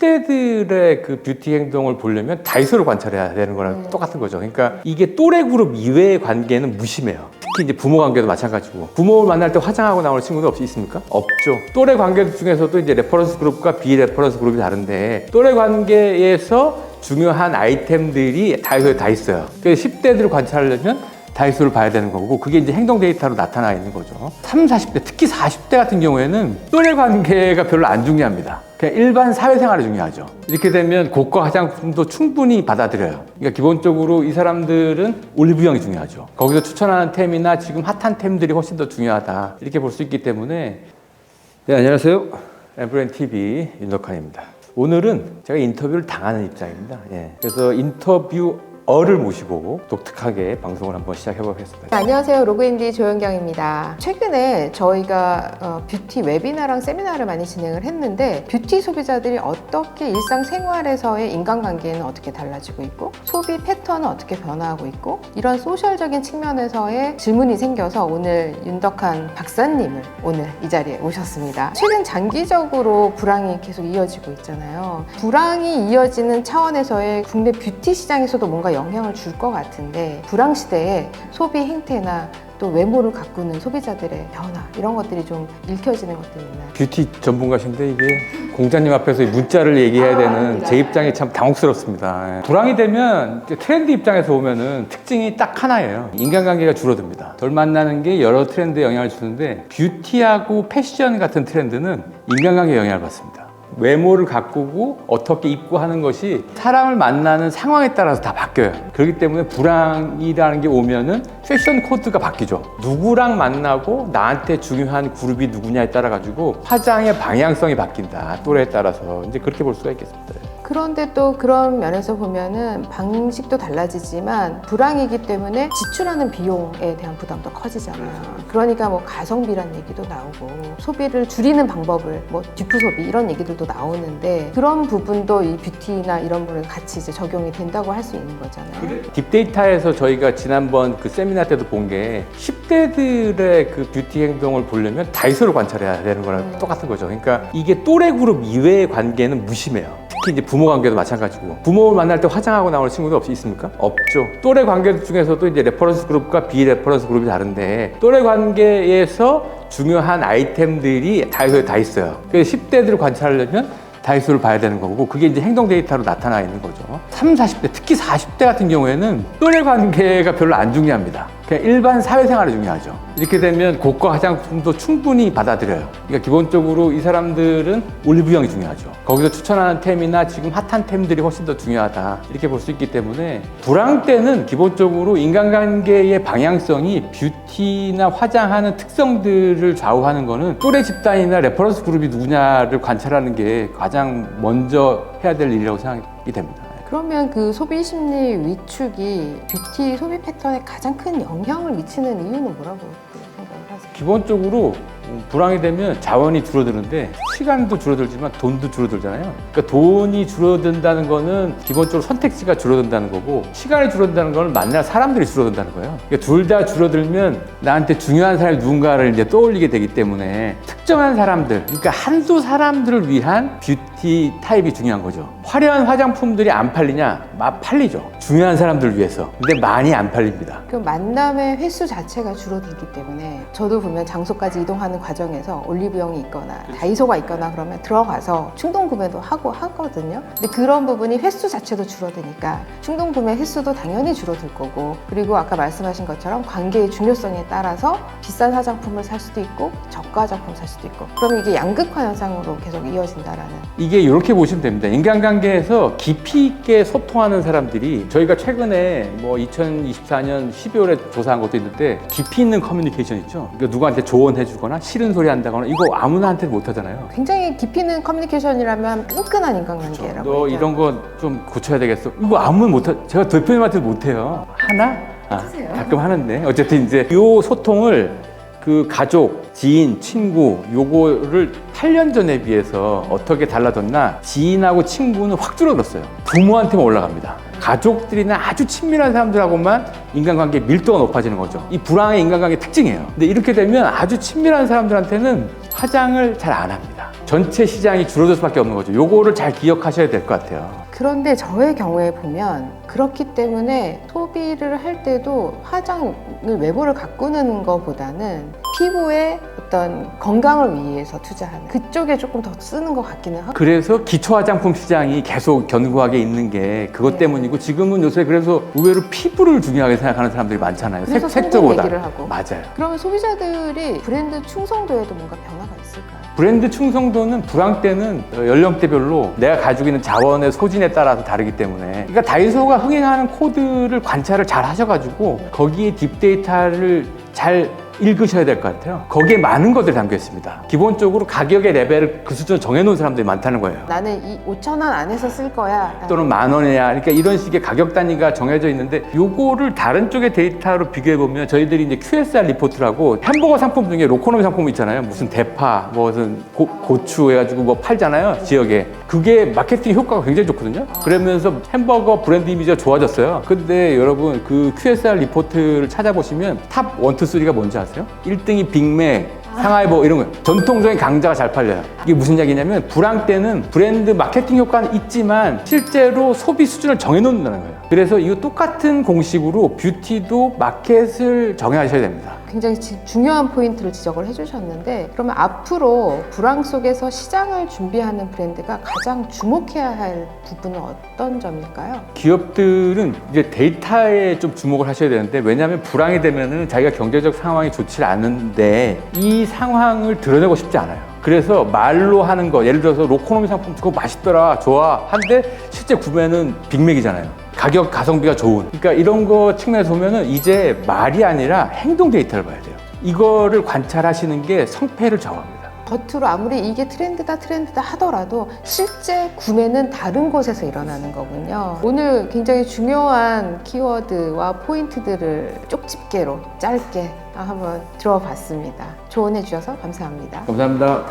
10대들의 그 뷰티 행동을 보려면 다이소를 관찰해야 되는 거랑 똑같은 거죠. 그러니까 이게 또래 그룹 이외의 관계는 무심해요. 특히 이제 부모 관계도 마찬가지고, 부모를 만날 때 화장하고 나오는 친구도 있습니까? 없죠. 또래 관계 중에서도 이제 레퍼런스 그룹과 비레퍼런스 그룹이 다른데, 또래 관계에서 중요한 아이템들이 다이소에 다 있어요. 그래서 10대들을 관찰하려면 다이소를 봐야 되는 거고, 그게 이제 행동 데이터로 나타나 있는 거죠. 30, 40대, 특히 40대 같은 경우에는 또래 관계가 별로 안 중요합니다. 그냥 일반 사회생활이 중요하죠. 이렇게 되면 고가 화장품도 충분히 받아들여요. 그러니까 기본적으로 이 사람들은 올리브영이 중요하죠. 거기서 추천하는 템이나 지금 핫한 템들이 훨씬 더 중요하다, 이렇게 볼 수 있기 때문에. 네, 안녕하세요. 엠브랜TV 윤덕환입니다. 오늘은 제가 인터뷰를 당하는 입장입니다. 그래서 인터뷰어를 모시고 독특하게 방송을 한번 시작해 보겠습니다. 네, 안녕하세요. 로그인디 조현경입니다. 최근에 저희가 뷰티 웨비나랑 세미나를 많이 진행을 했는데, 뷰티 소비자들이 어떻게 일상생활에서의 인간관계는 어떻게 달라지고 있고, 소비 패턴은 어떻게 변화하고 있고, 이런 소셜적인 측면에서의 질문이 생겨서 오늘 윤덕환 박사님을 오늘 이 자리에 모셨습니다. 최근 장기적으로 불황이 계속 이어지고 있잖아요. 불황이 이어지는 차원에서의 국내 뷰티 시장에서도 뭔가 영향을 줄 것 같은데, 불황 시대에 소비 행태나 또 외모를 가꾸는 소비자들의 변화, 이런 것들이 좀 읽혀지는 것들이 있나요? 뷰티 전문가신데 이게 공자님 앞에서 문자를 얘기해야 되는 제 입장이 참 당혹스럽습니다. 불황이 되면 트렌드 입장에서 보면은 특징이 딱 하나예요. 인간관계가 줄어듭니다. 덜 만나는 게 여러 트렌드에 영향을 주는데, 뷰티하고 패션 같은 트렌드는 인간관계에 영향을 받습니다. 외모를 가꾸고 어떻게 입고 하는 것이 사람을 만나는 상황에 따라서 다 바뀌어요. 그렇기 때문에 불황이라는 게 오면은 패션 코드가 바뀌죠. 누구랑 만나고 나한테 중요한 그룹이 누구냐에 따라 가지고 화장의 방향성이 바뀐다, 또래에 따라서. 이제 그렇게 볼 수가 있겠습니다. 그런데 또 그런 면에서 보면은 방식도 달라지지만, 불황이기 때문에 지출하는 비용에 대한 부담도 커지잖아요. 그러니까 뭐 가성비란 얘기도 나오고, 소비를 줄이는 방법을 뭐 듀프 소비 이런 얘기들도 나오는데, 그런 부분도 이 뷰티나 이런 거를 같이 이제 적용이 된다고 할 수 있는 거잖아요. 딥데이터에서 저희가 지난번 그 세미나 때도 본 게, 10대들의 그 뷰티 행동을 보려면 다이소를 관찰해야 되는 거랑 똑같은 거죠. 그러니까 이게 또래 그룹 이외의 관계는 무심해요. 특히 이제 부모 관계도 마찬가지고, 부모를 만날 때 화장하고 나오는 친구도 있습니까? 없죠. 또래 관계 중에서도 이제 레퍼런스 그룹과 비레퍼런스 그룹이 다른데, 또래 관계에서 중요한 아이템들이 다이소에 다 있어요. 그래서 10대들을 관찰하려면 다이소를 봐야 되는 거고, 그게 이제 행동 데이터로 나타나 있는 거죠. 30, 40대, 특히 40대 같은 경우에는 또래 관계가 별로 안 중요합니다. 그냥 일반 사회생활이 중요하죠. 이렇게 되면 고가 화장품도 충분히 받아들여요. 그러니까 기본적으로 이 사람들은 올리브영이 중요하죠. 거기서 추천하는 템이나 지금 핫한 템들이 훨씬 더 중요하다, 이렇게 볼 수 있기 때문에, 불황 때는 기본적으로 인간관계의 방향성이 뷰티나 화장하는 특성들을 좌우하는 거는 또래 집단이나 레퍼런스 그룹이 누구냐를 관찰하는 게 가장 먼저 해야 될 일이라고 생각이 됩니다. 그러면 그 소비 심리 위축이 뷰티 소비 패턴에 가장 큰 영향을 미치는 이유는 뭐라고 생각을 하세요? 기본적으로 불황이 되면 자원이 줄어드는데 시간도 줄어들지만 돈도 줄어들잖아요. 그러니까 돈이 줄어든다는 거는 기본적으로 선택지가 줄어든다는 거고, 시간이 줄어든다는 거는 만날 사람들이 줄어든다는 거예요. 그러니까 둘 다 줄어들면 나한테 중요한 사람이 누군가를 이제 떠올리게 되기 때문에, 특정한 사람들, 그러니까 한두 사람들을 위한 뷰티 타입이 중요한 거죠. 화려한 화장품들이 안 팔리냐? 팔리죠. 중요한 사람들을 위해서. 근데 많이 안 팔립니다. 그 만남의 횟수 자체가 줄어들기 때문에, 저도 보면 장소까지 이동하는 과정에서 올리브영이 있거나 다이소가 있거나 그러면 들어가서 충동 구매도 하고 하거든요. 근데 그런 부분이 횟수 자체도 줄어드니까 충동 구매 횟수도 당연히 줄어들 거고, 그리고 아까 말씀하신 것처럼 관계의 중요성에 따라서 비싼 화장품을 살 수도 있고 저가 화장품을 살 수도 있고, 그럼 이게 양극화 현상으로 계속 이어진다라는. 이게 이렇게 보시면 됩니다. 인간관계에서 깊이 있게 소통하는 사람들이, 저희가 최근에 뭐 2024년 12월에 조사한 것도 있는데, 깊이 있는 커뮤니케이션 있죠. 그러니까 누구한테 조언해주거나 싫은 소리 한다거나, 이거 아무나한테 못하잖아요. 굉장히 깊이 있는 커뮤니케이션이라면 끈끈한 인간관계라고. 너 얘기하죠. 이런 거 좀 고쳐야 되겠어. 이거 아무나 못하. 제가 대표님한테도 못해요. 하나? 가끔 하는데, 어쨌든 이제 이 소통을 그 가족, 지인, 친구, 요거를 8년 전에 비해서 어떻게 달라졌나? 지인하고 친구는 확 줄어들었어요. 부모한테만 올라갑니다. 가족들이나 아주 친밀한 사람들하고만 인간관계 밀도가 높아지는 거죠. 이 불황의 인간관계 특징이에요. 근데 이렇게 되면 아주 친밀한 사람들한테는 화장을 잘 안 합니다. 전체 시장이 줄어들 수밖에 없는 거죠. 요거를 잘 기억하셔야 될 것 같아요. 그런데 저의 경우에 보면 그렇기 때문에 소비를 할 때도 화장을 외모를 가꾸는 것보다는 피부의 어떤 건강을 위해서 투자하는 그쪽에 조금 더 쓰는 것 같기는 하고. 그래서 기초 화장품 시장이 계속 견고하게 있는 게 그것 네. 때문이고, 지금은 요새 그래서 의외로 피부를 중요하게 생각하는 사람들이 많잖아요. 그래서 성분 색조보다. 얘기를 하고. 맞아요. 그러면 소비자들이 브랜드 충성도에도 뭔가 변화가 있을까요? 브랜드 충성도는 불황 때는 연령대별로 내가 가지고 있는 자원의 소진에 따라서 다르기 때문에, 그러니까 다이소가 흥행하는 코드를 관찰을 잘 하셔가지고 거기에 딥데이터를 잘 읽으셔야 될 것 같아요. 거기에 많은 것들이 담겨 있습니다. 기본적으로 가격의 레벨을 그 수준으로 정해놓은 사람들이 많다는 거예요. 나는 이 5,000원 안에서 쓸 거야. 또는 10,000원이야. 그러니까 이런 식의 가격 단위가 정해져 있는데, 요거를 다른 쪽의 데이터로 비교해 보면 저희들이 이제 QSR 리포트라고 햄버거 상품 중에 로코노미 상품 있잖아요. 무슨 대파, 무슨 고추 해가지고 뭐 팔잖아요. 지역에. 그게 마케팅 효과가 굉장히 좋거든요. 그러면서 햄버거 브랜드 이미지가 좋아졌어요. 근데 여러분 그 QSR 리포트를 찾아보시면 탑 1, 2, 3가 뭔지 아세요? 1등이 빅맥, 상하이버 이런 거, 전통적인 강자가 잘 팔려요. 이게 무슨 이야기냐면 불황 때는 브랜드 마케팅 효과는 있지만 실제로 소비 수준을 정해놓는다는 거예요. 그래서 이거 똑같은 공식으로 뷰티도 마켓을 정해하셔야 됩니다. 굉장히 중요한 포인트를 지적을 해주셨는데, 그러면 앞으로 불황 속에서 시장을 준비하는 브랜드가 가장 주목해야 할 부분은 어떤 점일까요? 기업들은 이제 데이터에 좀 주목을 하셔야 되는데, 왜냐하면 불황이 되면은 자기가 경제적 상황이 좋지 않은데 이 상황을 드러내고 싶지 않아요. 그래서 말로 하는 거, 예를 들어서 로코노미 상품 그거 맛있더라, 좋아 한데 실제 구매는 빅맥이잖아요. 가격 가성비가 좋은. 그러니까 이런 거 측면에서 보면은 이제 말이 아니라 행동 데이터를 봐야 돼요. 이거를 관찰하시는 게 성패를 정합니다. 겉으로 아무리 이게 트렌드다 하더라도 실제 구매는 다른 곳에서 일어나는 거군요. 오늘 굉장히 중요한 키워드와 포인트들을 쪽집게로 짧게 한번 들어봤습니다. 조언해 주셔서 감사합니다. 감사합니다.